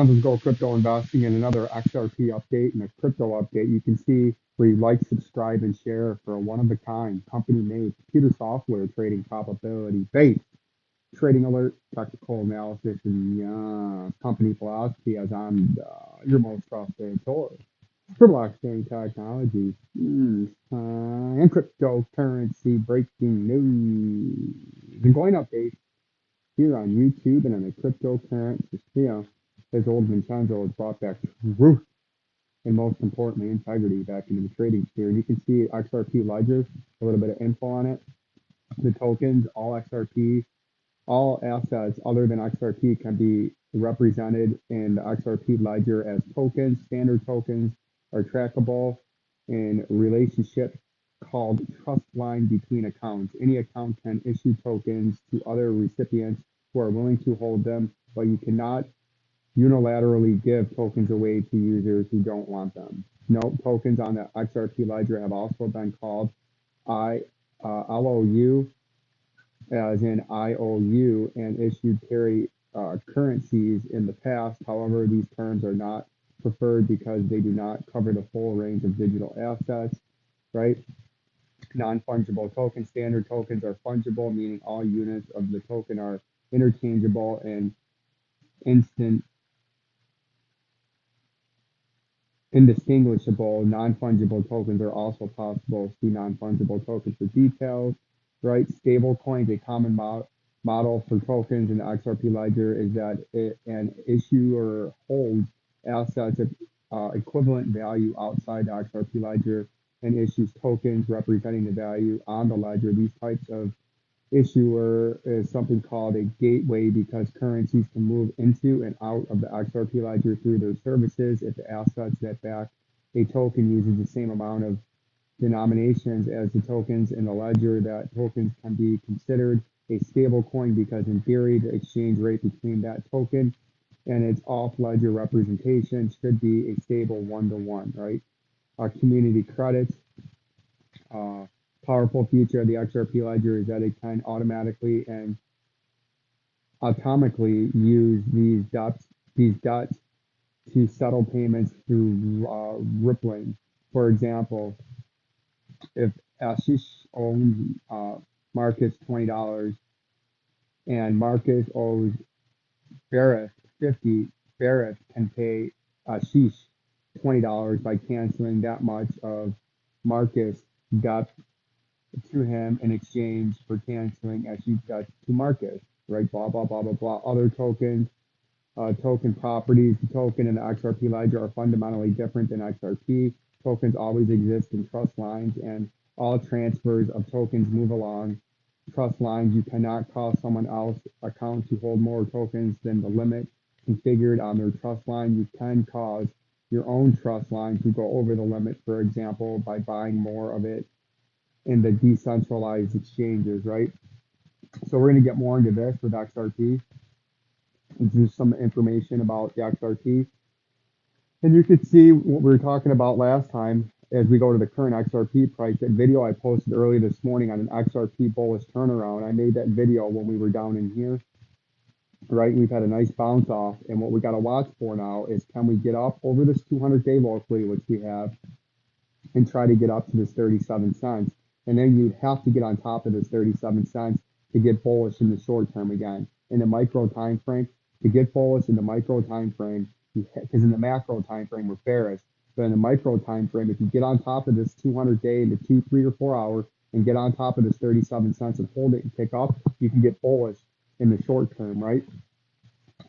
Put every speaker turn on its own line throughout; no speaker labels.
Vincenzo's Go Crypto Investing in another XRP update and a crypto update. You can see where you like, subscribe, and share for a one-of-a-kind, company-made computer software trading probability-based trading alert, technical analysis, and company philosophy as I'm your most trusted source for blockchain technology and cryptocurrency breaking news and coin updates here on YouTube and on the cryptocurrency sphere. As old Vincenzo has brought back truth and most importantly integrity back into the trading sphere. And you can see XRP ledger, a little bit of info on it. The tokens, all XRP, all assets other than XRP can be represented in the XRP ledger as tokens. Standard tokens are trackable in relationship called trust line between accounts. Any account can issue tokens to other recipients who are willing to hold them, but you cannot unilaterally give tokens away to users who don't want them. Note, tokens on the XRP ledger have also been called LOU, as in IOU, and issued carry currencies in the past. However, these terms are not preferred because they do not cover the full range of digital assets, right? Non-fungible tokens. Standard tokens are fungible, meaning all units of the token are interchangeable and indistinguishable. Non-fungible tokens are also possible. See non-fungible tokens for details, right? Stable coins, a common model for tokens in the XRP ledger is that an issuer holds assets of equivalent value outside the XRP ledger and issues tokens representing the value on the ledger. These types of issuer is something called a gateway because currencies can move into and out of the XRP ledger through their services if the assets that back a token uses the same amount of denominations as the tokens in the ledger. That tokens can be considered a stable coin because in theory the exchange rate between that token and its off-ledger representation should be a stable one-to-one, right? Community credits. Powerful feature of the XRP ledger is that it can automatically and atomically use these dots to settle payments through rippling. For example, if Ashish owns Marcus $20 and Marcus owes Barrett 50, Barrett can pay Ashish $20 by canceling that much of Marcus debt to him in exchange for canceling Ashish debt to Marcus, right? Blah, blah, blah, blah, blah. Other tokens, token properties. The token and the XRP ledger are fundamentally different than XRP. Tokens always exist in trust lines, and all transfers of tokens move along trust lines. You cannot cause someone else's account to hold more tokens than the limit configured on their trust line. You can cause your own trust line to go over the limit, for example, by buying more of it in the decentralized exchanges, right? So we're going to get more into this with XRP. Just some information about the XRP. And you can see what we were talking about last time as we go to the current XRP price. That video I posted early this morning on an XRP bullish turnaround. I made that video when we were down in here, right? We've had a nice bounce off. And what we got to watch for now is can we get up over this 200-day locally, which we have, and try to get up to this 37 cents. And then you'd have to get on top of this 37 cents to get bullish in the short term again. In the micro time frame, to get bullish in the micro time frame, because in the macro time frame we're bearish, but in the micro time frame, if you get on top of this 200-day in the 2, 3, or 4 hour and get on top of this 37 cents and hold it and pick up, you can get bullish in the short term, right?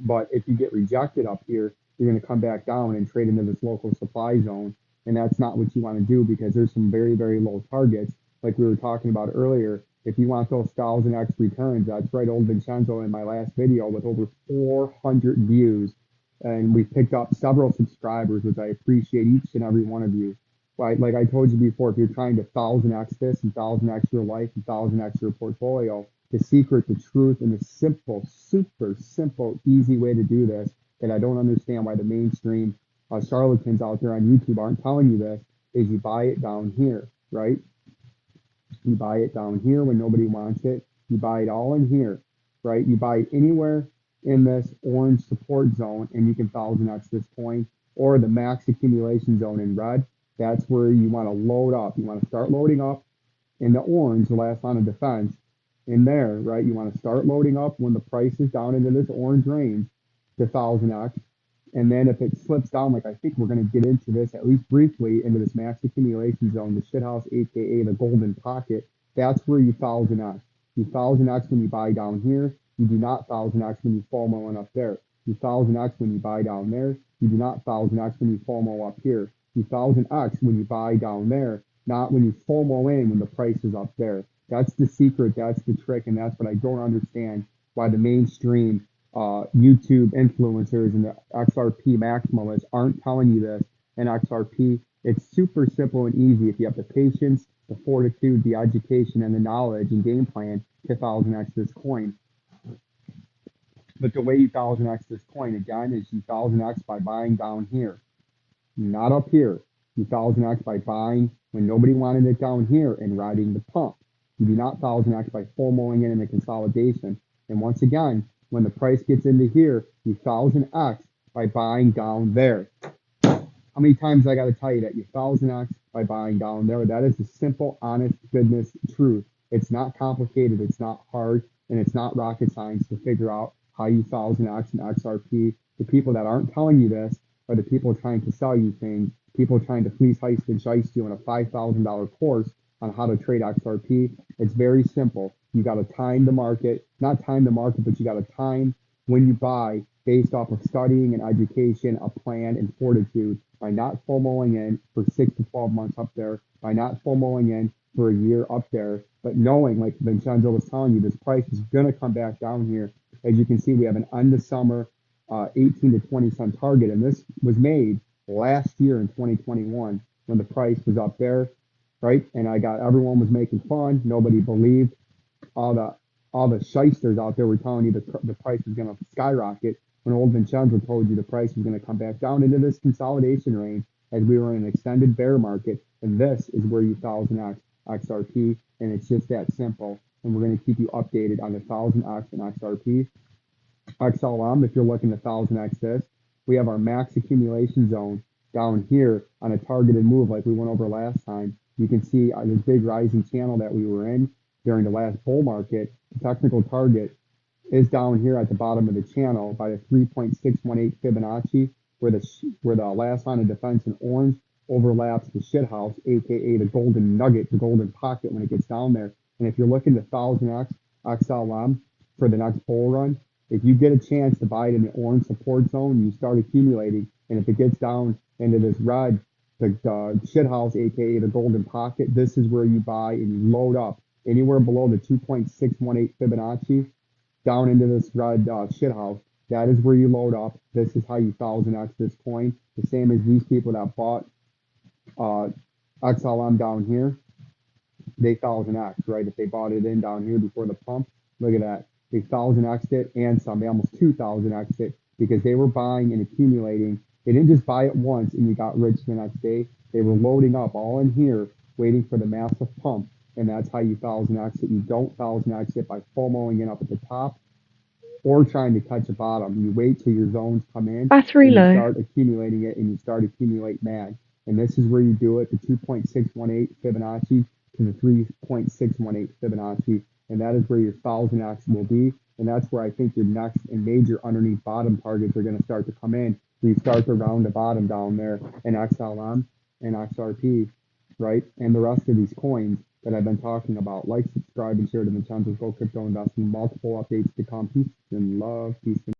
But if you get rejected up here, you're going to come back down and trade into this local supply zone. And that's not what you want to do because there's some very, very low targets. Like we were talking about earlier, if you want those 1000x returns, that's right, old Vincenzo in my last video with over 400 views. And we picked up several subscribers, which I appreciate each and every one of you. Right? Like I told you before, if you're trying to 1000x this and 1000x your life and 1000x your portfolio, the secret, the truth, and the simple, super simple, easy way to do this that I don't understand why the mainstream charlatans out there on YouTube aren't telling you this is you buy it down here, right? You buy it down here when nobody wants it. You buy it all in here, right? You buy it anywhere in this orange support zone and you can 1000x this coin, or the max accumulation zone in red. That's where you want to load up. You want to start loading up in the orange, the last line of defense, in there, right? You want to start loading up when the price is down into this orange range to 1000x. And then if it slips down, like I think we're going to get into this at least briefly, into this max accumulation zone, the shithouse, aka the golden pocket, that's where you 1000x. You 1000x when you buy down here. You do not 1000x when you FOMO up there. You 1000x when you buy down there. You do not 1000x when you FOMO up here. You 1000x when you buy down there, not when you FOMO in when the price is up there. That's the secret, that's the trick, and that's what I don't understand, why the mainstream YouTube influencers and the XRP maximalists aren't telling you this. And XRP, it's super simple and easy if you have the patience, the fortitude, the education, and the knowledge and game plan to 1000x this coin. But the way you 1000x this coin, again, is you 1000x by buying down here, not up here. You 1000x by buying when nobody wanted it down here and riding the pump. You do not 1000x by FOMOing in the consolidation. And once again, when the price gets into here, you 1000x by buying down there. How many times I got to tell you that you 1000x by buying down there? That is the simple, honest, goodness truth. It's not complicated, it's not hard, and it's not rocket science to figure out how you 1000x and XRP. The people that aren't telling you this are the people trying to sell you things, people trying to fleece, heist, and shice you on a $5,000 course on how to trade XRP. It's very simple. You got to time the market, not time the market, but you got to time when you buy based off of studying and education, a plan, and fortitude, by not FOMOing in for 6 to 12 months up there, by not FOMOing in for a year up there, but knowing, like Vincenzo was telling you, this price is going to come back down here. As you can see, we have an end of summer 18 to 20 cent target, and this was made last year in 2021 when the price was up there, right? And everyone was making fun. Nobody believed. All the shysters out there were telling you the price was going to skyrocket, when old Vincenzo told you the price was going to come back down into this consolidation range as we were in an extended bear market. And this is where you 1000x XRP, and it's just that simple. And we're going to keep you updated on the 1000x and XRP. XLM, if you're looking to 1000x this, we have our max accumulation zone down here on a targeted move like we went over last time. You can see this big rising channel that we were in during the last bull market. The technical target is down here at the bottom of the channel by the 3.618 Fibonacci, where the last line of defense in orange overlaps the shithouse, aka the golden nugget, the golden pocket, when it gets down there. And if you're looking to 1000x XLM for the next bull run, if you get a chance to buy it in the orange support zone, you start accumulating. And if it gets down into this red, the shithouse, aka the golden pocket, this is where you buy and you load up anywhere below the 2.618 Fibonacci down into this red shithouse. That is where you load up. This is how you 1000x this coin. The same as these people that bought XLM down here, they 1000x, right? If they bought it in down here before the pump, look at that. They 1000x'd it and some. They almost 2000x'd it because they were buying and accumulating. They didn't just buy it once and you got rich the next day. They were loading up all in here, waiting for the massive pump. And that's how you 1000x it. You don't 1000x it by FOMOing it up at the top or trying to catch a bottom. You wait till your zones come in
Battery
and you
low.
start accumulating it, and you start accumulate mad. And this is where you do it, the 2.618 Fibonacci to the 3.618 Fibonacci. And that is where your 1000x will be. And that's where I think your next and major underneath bottom targets are going to start to come in. We start to round the bottom down there in XLM and XRP, right? And the rest of these coins that I've been talking about. Like, subscribe, and share to Vincenzo's Go Crypto Investing. Multiple updates to come. Peace and love. Peace and